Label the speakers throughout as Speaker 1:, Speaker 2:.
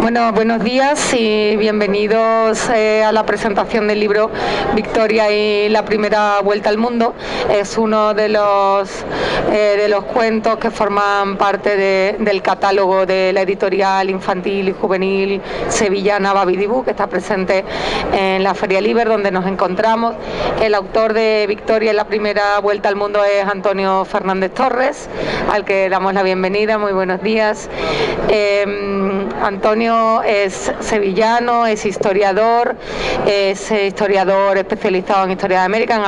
Speaker 1: Bueno, buenos días y bienvenidos a la presentación del libro Victoria y la primera vuelta al mundo. Es uno de los cuentos que forman parte del catálogo de la editorial infantil y juvenil sevillana Babidibú, que está presente en la Feria Liber, donde nos encontramos. El autor de Victoria y la primera vuelta al mundo es Antonio Fernández Torres, al que damos la bienvenida. Muy buenos días. Antonio es sevillano, es historiador especializado en historia de América,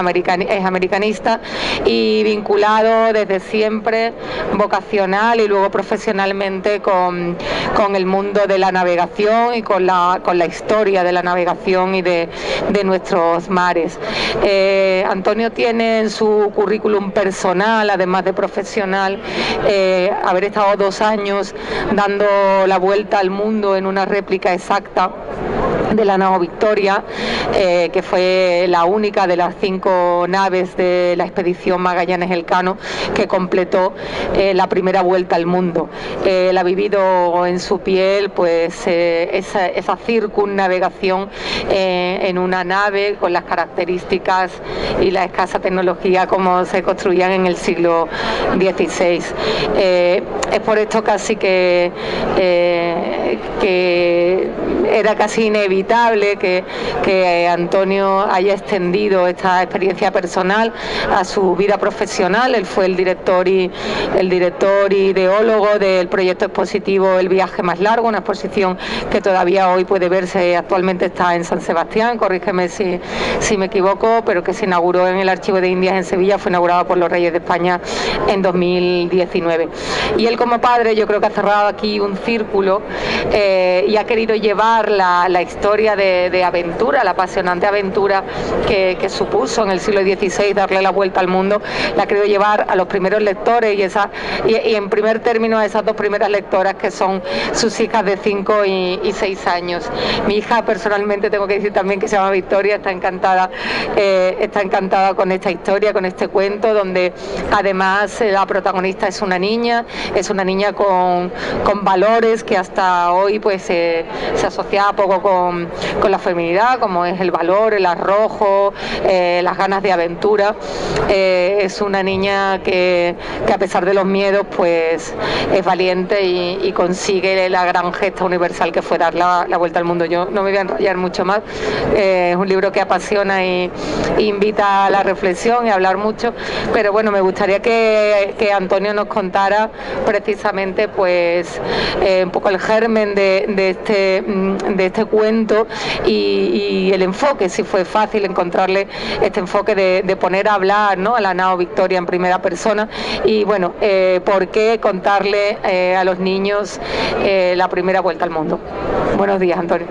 Speaker 1: es americanista y vinculado desde siempre, vocacional y luego profesionalmente con el mundo de la navegación y con la historia de la navegación y de nuestros mares. Antonio tiene en su currículum personal, además de profesional, haber estado 2 años dando la vuelta al mundo en una réplica exacta de la nao Victoria, que fue la única de las 5 naves de la expedición Magallanes-Elcano que completó la primera vuelta al mundo. Él ha vivido en su piel pues esa circunnavegación en una nave con las características y la escasa tecnología como se construían en el siglo XVI. Es por esto casi que era casi inevitable que Antonio haya extendido esta experiencia personal a su vida profesional. Él fue el director y ideólogo del proyecto expositivo El viaje más largo, una exposición que todavía hoy puede verse, actualmente está en San Sebastián, corrígeme si me equivoco, pero que se inauguró en el Archivo de Indias en Sevilla, fue inaugurado por los Reyes de España en 2019. Y él, como padre, yo creo que ha cerrado aquí un círculo y ha querido llevar la historia de aventura, la apasionante aventura que supuso en el siglo XVI darle la vuelta al mundo, la ha querido llevar a los primeros lectores y en primer término a esas 2 primeras lectoras que son sus hijas de 5 y 6 años. Mi hija, personalmente, tengo que decir también, que se llama Victoria, está encantada con esta historia, con este cuento, donde además la protagonista es una niña con valores que hasta hoy pues se asociaba poco con la feminidad, como es el valor, el arrojo, las ganas de aventura. Es una niña que a pesar de los miedos pues es valiente y consigue la gran gesta universal que fue dar la vuelta al mundo. Yo no me voy a enrollar mucho más, es un libro que apasiona y invita a la reflexión y a hablar mucho, pero bueno, me gustaría que Antonio nos contara precisamente pues un poco el germen de este cuento y el enfoque, si fue fácil encontrarle este enfoque de poner a hablar, ¿no?, a la nao Victoria en primera persona y bueno, por qué contarle a los niños la primera vuelta al mundo. Buenos días, Antonio.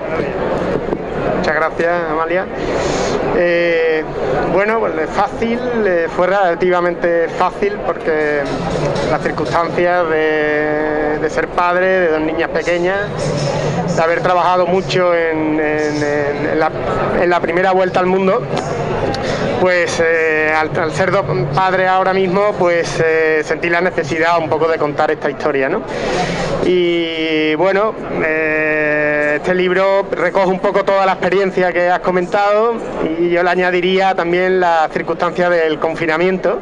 Speaker 2: Muchas gracias, Amalia. Bueno, pues fácil, fue relativamente fácil porque las circunstancias de ser padre de 2 niñas pequeñas, de haber trabajado mucho en la primera vuelta al mundo, pues al ser padre ahora mismo, pues sentí la necesidad un poco de contar esta historia, ¿no? Y bueno, este libro recoge un poco toda la experiencia que has comentado y yo le añadiría también la circunstancia del confinamiento,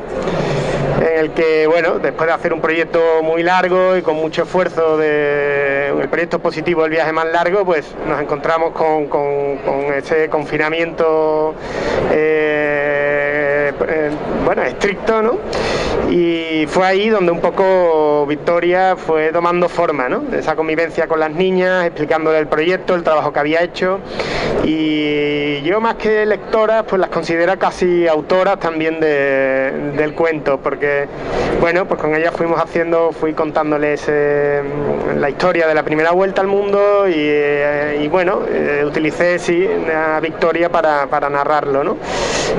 Speaker 2: en el que, bueno, después de hacer un proyecto muy largo y con mucho esfuerzo el proyecto expositivo El viaje más largo, pues nos encontramos con ese confinamiento bueno, estricto, ¿no? Y fue ahí donde un poco Victoria fue tomando forma, ¿no? Esa convivencia con las niñas, explicándole el proyecto, el trabajo que había hecho, y yo, más que lectoras, pues las considero casi autoras también del cuento, porque bueno, pues con ellas fui contándoles la historia de la primera vuelta al mundo y bueno, utilicé a Victoria para narrarlo, ¿no?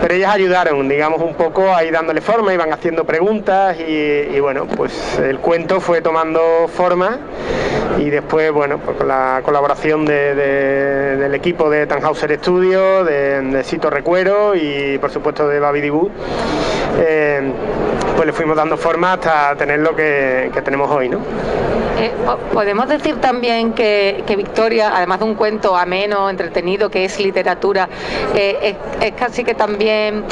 Speaker 2: Pero ellas ayudaron, digamos, un poco ahí dándole forma, iban haciendo preguntas y bueno, pues el cuento fue tomando forma y después, bueno, pues con la colaboración del equipo de Tannhäuser Studio, de Sito Recuero y por supuesto de Babidibú, pues le fuimos dando forma hasta tener lo que tenemos hoy, ¿no?
Speaker 1: Podemos decir también que Victoria, además de un cuento ameno, entretenido, que es literatura, es casi que también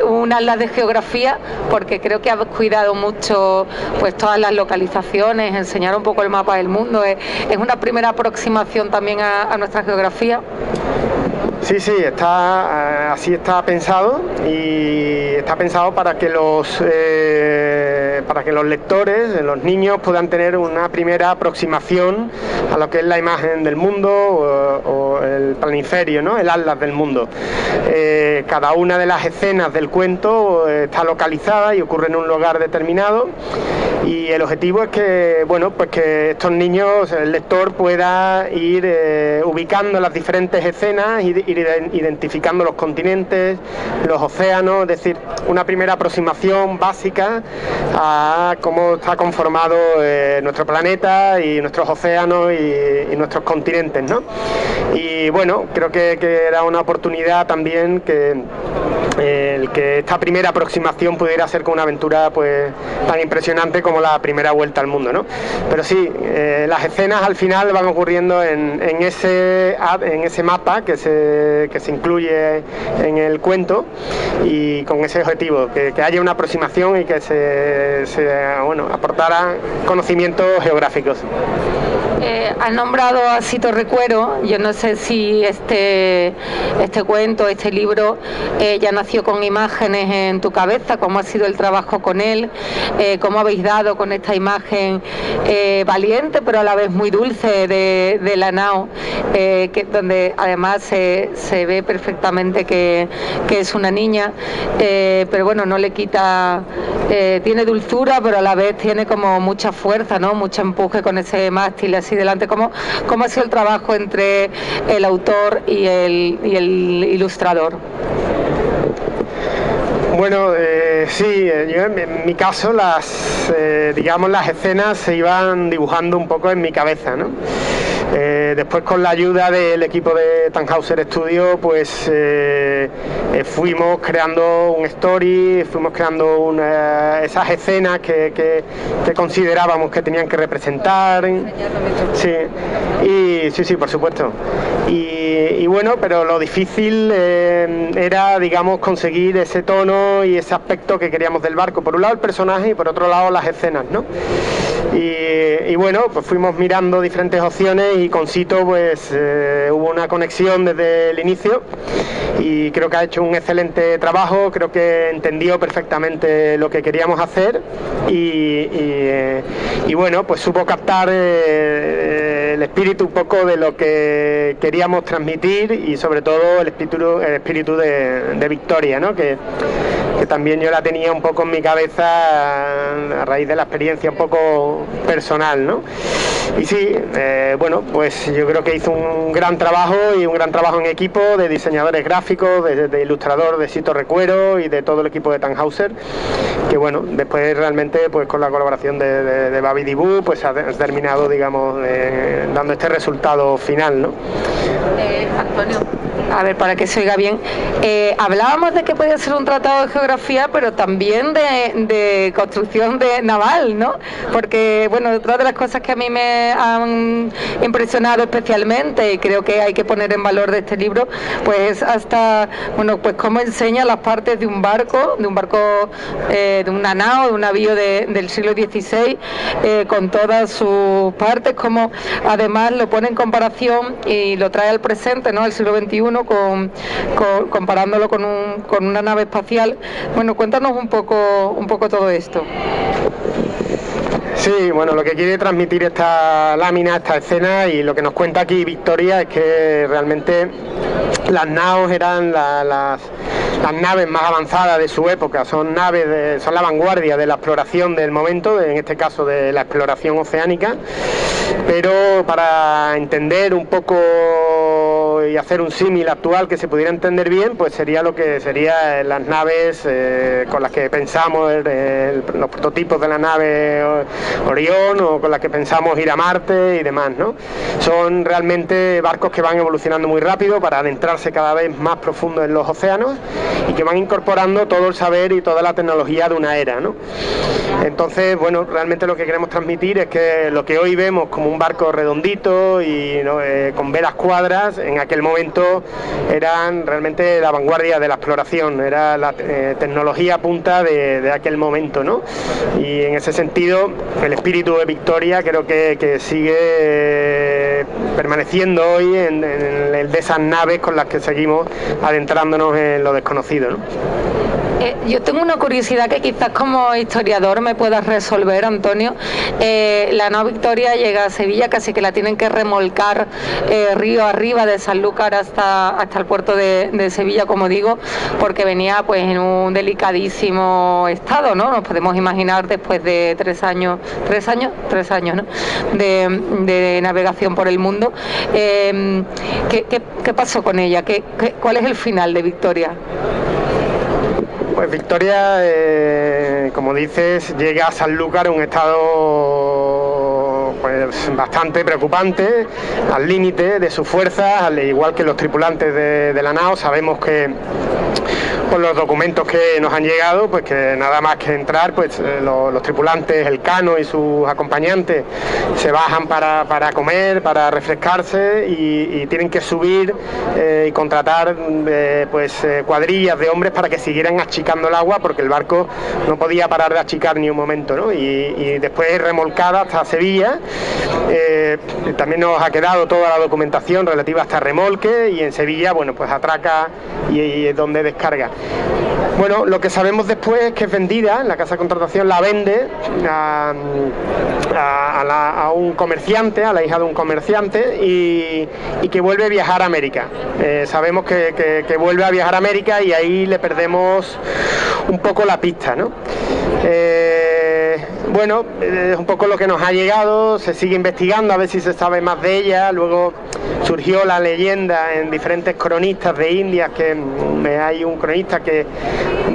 Speaker 1: un atlas de geografía, porque creo que habéis cuidado mucho pues todas las localizaciones, enseñar un poco el mapa del mundo. Es una primera aproximación también a nuestra geografía.
Speaker 2: Sí, así está pensado, y está pensado para que los lectores, los niños, puedan tener una primera aproximación a lo que es la imagen del mundo o el planiferio, ¿no? El atlas del mundo. Cada una de las escenas del cuento está localizada y ocurre en un lugar determinado, y el objetivo es que, bueno, pues que estos niños, el lector, pueda ir ubicando las diferentes escenas y ir identificando los continentes, los océanos, es decir, una primera aproximación básica a cómo está conformado nuestro planeta y nuestros océanos y nuestros continentes, ¿no? Y bueno, creo que era una oportunidad también que esta primera aproximación pudiera ser con una aventura pues tan impresionante como la primera vuelta al mundo, ¿no? Pero sí, las escenas al final van ocurriendo en ese mapa que se incluye en el cuento, y con ese objetivo, que haya una aproximación y que se aportara conocimientos geográficos.
Speaker 1: Has nombrado a Sito Recuero. Yo no sé si este cuento, este libro, ya nació con imágenes en tu cabeza, cómo ha sido el trabajo con él, cómo habéis dado con esta imagen valiente pero a la vez muy dulce de la nao, donde además se ve perfectamente que es una niña, pero bueno, no le quita, tiene dulzura pero a la vez tiene como mucha fuerza, ¿no? Mucho empuje con ese mástil así delante. ¿Cómo ha sido el trabajo entre el autor y el ilustrador?
Speaker 2: Bueno, sí, yo en mi caso las escenas se iban dibujando un poco en mi cabeza, ¿no? Después, con la ayuda del equipo de Tannhäuser Studio, pues fuimos creando un story, fuimos creando esas escenas que considerábamos que tenían que representar. Sí, por supuesto. Y bueno, pero lo difícil era, digamos, conseguir ese tono y ese aspecto que queríamos del barco. Por un lado el personaje y por otro lado las escenas, ¿no? Y bueno, pues fuimos mirando diferentes opciones, y con Sito pues hubo una conexión desde el inicio, y creo que ha hecho un excelente trabajo. Creo que entendió perfectamente lo que queríamos hacer, y bueno, pues supo captar el espíritu un poco de lo que queríamos transmitir, y sobre todo el espíritu de Victoria, ¿no? Que también yo la tenía un poco en mi cabeza a raíz de la experiencia un poco personal, ¿no? Y sí, bueno, pues yo creo que hizo un gran trabajo, y un gran trabajo en equipo de diseñadores gráficos, de ilustrador de Sito Recuero y de todo el equipo de Tannhäuser, que bueno, después realmente pues con la colaboración de Babi Dibu pues ha terminado, digamos, dando este resultado final, ¿no?
Speaker 1: Antonio, a ver, para que se oiga bien, hablábamos de que podía ser un tratado de geografía, pero también de construcción naval, ¿no? Porque, bueno, otra de las cosas que a mí me han impresionado especialmente, y creo que hay que poner en valor de este libro, pues hasta, bueno, pues cómo enseña las partes de un barco, de una nao, de un navío del siglo XVI, con todas sus partes, como además lo pone en comparación y lo trae al presente, ¿no? Al siglo XXI, comparándolo con una nave espacial. Bueno, cuéntanos un poco todo esto.
Speaker 2: Sí, bueno, lo que quiere transmitir esta lámina, esta escena, y lo que nos cuenta aquí Victoria, es que realmente las naos eran las naves más avanzadas de su época. Son naves, son la vanguardia de la exploración del momento, en este caso de la exploración oceánica. Pero para entender un poco y hacer un símil actual que se pudiera entender bien, pues sería lo que serían las naves con las que pensamos, los prototipos de la nave Orión, o con las que pensamos ir a Marte y demás, ¿no? Son realmente barcos que van evolucionando muy rápido para adentrarse cada vez más profundo en los océanos y que van incorporando todo el saber y toda la tecnología de una era, ¿no? Entonces, bueno, realmente lo que queremos transmitir es que lo que hoy vemos como un barco redondito y ¿no? Con velas cuadras, en aquel momento eran realmente la vanguardia de la exploración, era la tecnología punta de aquel momento, ¿no? Y en ese sentido, el espíritu de Victoria creo que sigue permaneciendo hoy en el de esas naves con las que seguimos adentrándonos en lo desconocido, ¿no?
Speaker 1: Yo tengo una curiosidad que quizás como historiador me puedas resolver, Antonio. La nave Victoria llega a Sevilla, casi que la tienen que remolcar río arriba de Sanlúcar hasta el puerto de Sevilla, como digo, porque venía pues en un delicadísimo estado, ¿no? Nos podemos imaginar después de 3 años, ¿no? de navegación por el mundo. ¿Qué pasó con ella? ¿Cuál es el final de Victoria?
Speaker 2: Pues Victoria, como dices, llega a Sanlúcar en un estado pues bastante preocupante, al límite de sus fuerzas, al igual que los tripulantes de la nao. Sabemos que por los documentos que nos han llegado, pues que nada más que entrar, pues los tripulantes, el Cano y sus acompañantes se bajan para comer, para refrescarse y tienen que subir y contratar cuadrillas de hombres para que siguieran achicando el agua, porque el barco no podía parar de achicar ni un momento, ¿no? Y después remolcada hasta Sevilla. También nos ha quedado toda la documentación relativa a este remolque, y en Sevilla, bueno, pues atraca y es donde descarga. Bueno, lo que sabemos después es que es vendida, la casa de contratación la vende a un comerciante, a la hija de un comerciante, y que vuelve a viajar a América. Sabemos que vuelve a viajar a América, y ahí le perdemos un poco la pista, ¿no? Bueno, es un poco lo que nos ha llegado, se sigue investigando a ver si se sabe más de ella. Luego surgió la leyenda en diferentes cronistas de Indias, que hay un cronista que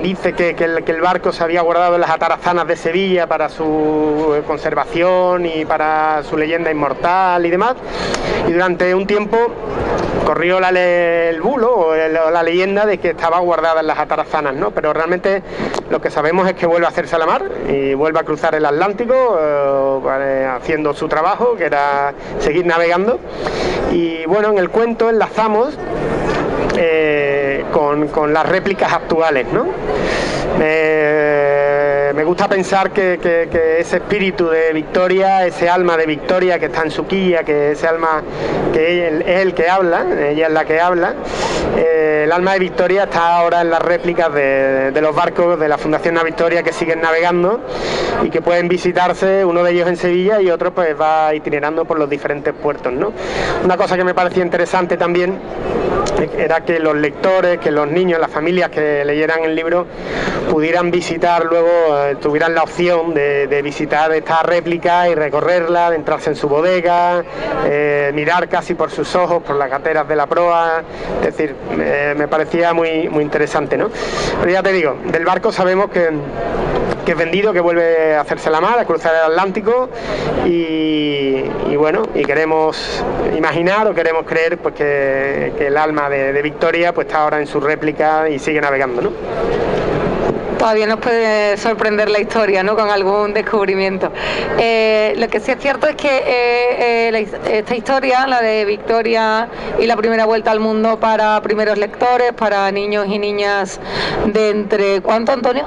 Speaker 2: dice que el barco se había guardado en las atarazanas de Sevilla para su conservación y para su leyenda inmortal y demás, y durante un tiempo corrió el bulo o la leyenda de que estaba guardada en las atarazanas, ¿no? Pero realmente lo que sabemos es que vuelve a hacerse a la mar y vuelve a cruzar el Atlántico haciendo su trabajo, que era seguir navegando. Y bueno, en el cuento enlazamos con las réplicas actuales, ¿no? Me gusta pensar que ese espíritu de Victoria, ese alma de Victoria que está en su quilla, que ese alma que es el que habla, ella es la que habla, el alma de Victoria está ahora en las réplicas de los barcos de la Fundación La Victoria, que siguen navegando y que pueden visitarse, uno de ellos en Sevilla y otro pues va itinerando por los diferentes puertos, ¿no? Una cosa que me parecía interesante también era que los lectores, que los niños, las familias que leyeran el libro pudieran visitar luego, tuvieran la opción de visitar esta réplica y recorrerla, adentrarse en su bodega, mirar casi por sus ojos, por las gateras de la proa. Es decir, me parecía muy, muy interesante, ¿no? Pero ya te digo, del barco sabemos que es vendido, que vuelve a hacerse la mar, a cruzar el Atlántico, y bueno, y queremos imaginar o queremos creer pues que el alma de Victoria pues está ahora en su réplica y sigue navegando, ¿no?
Speaker 1: Todavía nos puede sorprender la historia, ¿no?, con algún descubrimiento. Lo que sí es cierto es que esta historia, la de Victoria y la primera vuelta al mundo para primeros lectores, para niños y niñas de entre... ¿Cuánto, Antonio?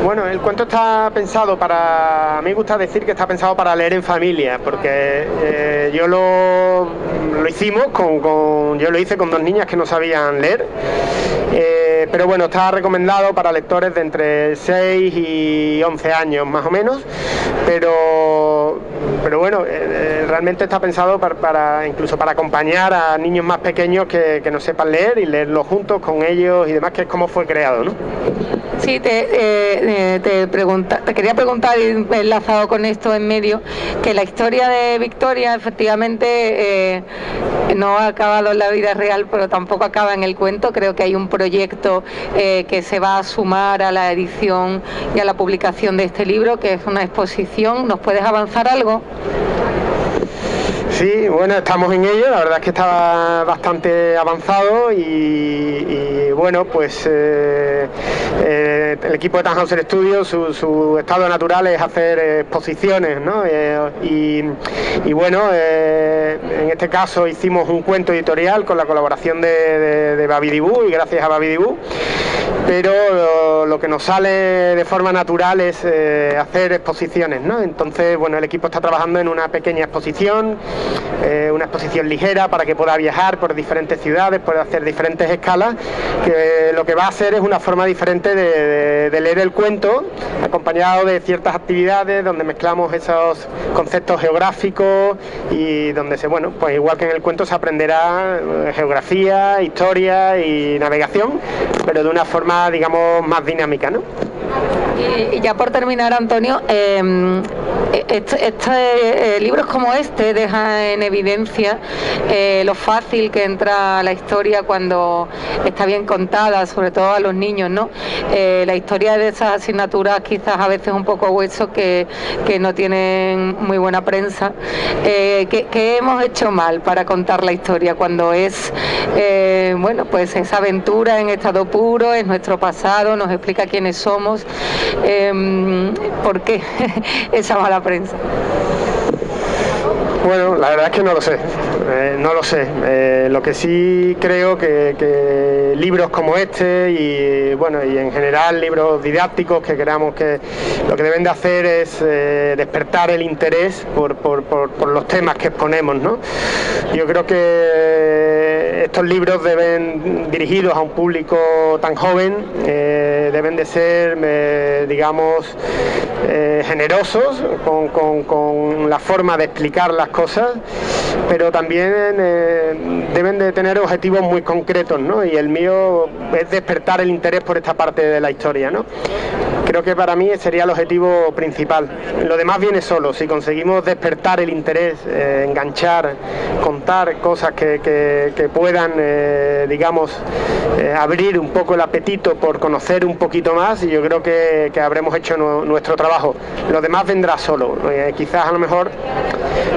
Speaker 2: Bueno, el cuento está pensado a mí me gusta decir que está pensado para leer en familia, porque yo lo hicimos yo lo hice con 2 niñas que no sabían leer, pero bueno, está recomendado para lectores de entre 6 y 11 años más o menos, pero bueno, realmente está pensado incluso para acompañar a niños más pequeños que no sepan leer y leerlo juntos con ellos y demás, que es como fue creado, ¿no?
Speaker 1: Sí, te quería preguntar, enlazado con esto en medio, que la historia de Victoria efectivamente no ha acabado en la vida real, pero tampoco acaba en el cuento. Creo que hay un proyecto que se va a sumar a la edición y a la publicación de este libro, que es una exposición. ¿Nos puedes avanzar algo?
Speaker 2: Sí, bueno, estamos en ello, la verdad es que está bastante avanzado y bueno, pues el equipo de Tannhäuser Studios, su estado natural es hacer exposiciones, ¿no? Y bueno, en este caso hicimos un cuento editorial con la colaboración de Babidibú, y gracias a Babidibú, pero lo que nos sale de forma natural es hacer exposiciones, ¿no? Entonces, bueno, el equipo está trabajando en una pequeña exposición, una exposición ligera para que pueda viajar por diferentes ciudades, pueda hacer diferentes escalas, que lo que va a hacer es una forma diferente de leer el cuento, acompañado de ciertas actividades donde mezclamos esos conceptos geográficos y donde bueno, pues igual que en el cuento se aprenderá geografía, historia y navegación, pero de una forma, digamos, más dinámica, ¿no?
Speaker 1: Y ya por terminar, Antonio, libros como este dejan en evidencia lo fácil que entra la historia cuando está bien contada, sobre todo a los niños, ¿no? La historia de esas asignaturas quizás a veces un poco hueso que no tienen muy buena prensa. ¿Qué hemos hecho mal para contar la historia cuando es, bueno, pues esa aventura en estado puro, es nuestro pasado, nos explica quiénes somos? ¿Por qué esa mala prensa?
Speaker 2: Bueno, la verdad es que no lo sé, lo que sí creo que libros como este y bueno, y en general libros didácticos que creamos que lo que deben de hacer es despertar el interés por los temas que exponemos, ¿no? Yo creo que estos libros deben, dirigidos a un público tan joven, deben de ser, digamos, generosos con la forma de explicar las cosas, pero también deben de tener objetivos muy concretos, ¿no? Y el mío es despertar el interés por esta parte de la historia, ¿no? Creo que para mí sería el objetivo principal. Lo demás viene solo. Si conseguimos despertar el interés, enganchar, contar cosas que puedan, digamos, abrir un poco el apetito por conocer un poquito más, y yo creo que habremos hecho nuestro trabajo. Lo demás vendrá solo. Quizás a lo mejor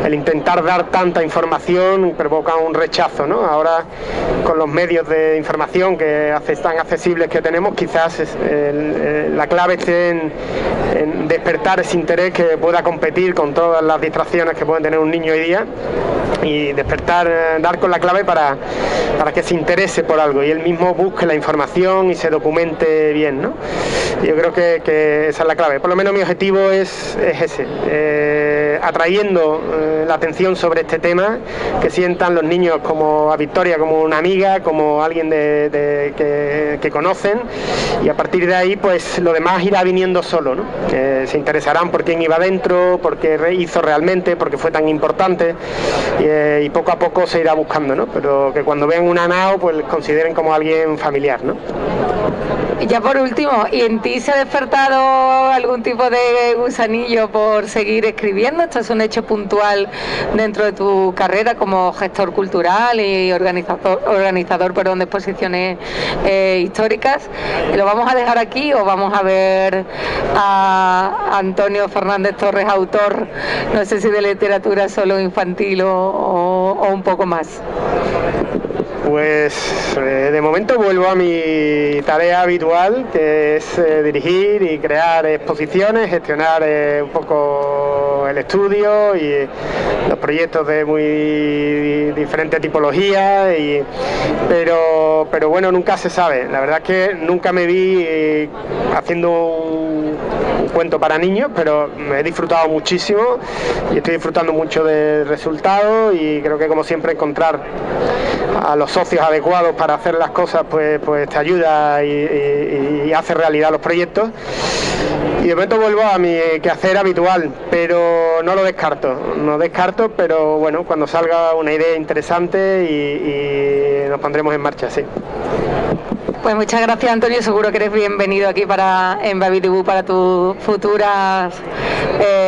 Speaker 2: el intentar dar tanta información provoca un rechazo, ¿no? Ahora, con los medios de información tan accesibles que tenemos, quizás la clave esté en despertar ese interés que pueda competir con todas las distracciones que pueden tener un niño hoy día, y despertar, dar con la clave para que se interese por algo y él mismo busque la información y se documente bien, ¿no? Yo creo que esa es la clave. Por lo menos mi objetivo es ese, atrayendo la atención sobre este tema, que sientan los niños como a Victoria como una amiga, como alguien que conocen, y a partir de ahí pues lo demás irá viniendo solo, ¿no? Se interesarán por quién iba dentro, por qué hizo realmente, por qué fue tan importante, y poco a poco se irá buscando, ¿no? Pero que cuando vean una nao pues consideren como alguien familiar, ¿no?
Speaker 1: Y ya por último, ¿y en ti se ha despertado algún tipo de gusanillo por seguir escribiendo? ¿Esto es un hecho puntual dentro de tu carrera como gestor cultural y organizador de exposiciones históricas? ¿Lo vamos a dejar aquí o vamos a ver a Antonio Fernández Torres, autor, no sé si de literatura solo infantil o un poco más?
Speaker 2: Pues de momento vuelvo a mi tarea habitual, que es dirigir y crear exposiciones, gestionar un poco el estudio y los proyectos de muy diferentes tipologías, pero bueno, nunca se sabe. La verdad es que nunca me vi haciendo un cuento para niños, pero me he disfrutado muchísimo y estoy disfrutando mucho del resultado, y creo que, como siempre, encontrar a los socios adecuados para hacer las cosas pues te ayuda y hace realidad los proyectos. Y de momento vuelvo a mi quehacer habitual, pero no lo descarto, pero bueno, cuando salga una idea interesante y nos pondremos en marcha, sí.
Speaker 1: Pues muchas gracias, Antonio. Seguro que eres bienvenido aquí en Baby Debut para tus futuras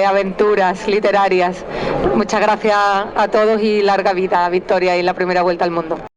Speaker 1: aventuras literarias. Muchas gracias a todos y larga vida, Victoria, y la primera vuelta al mundo.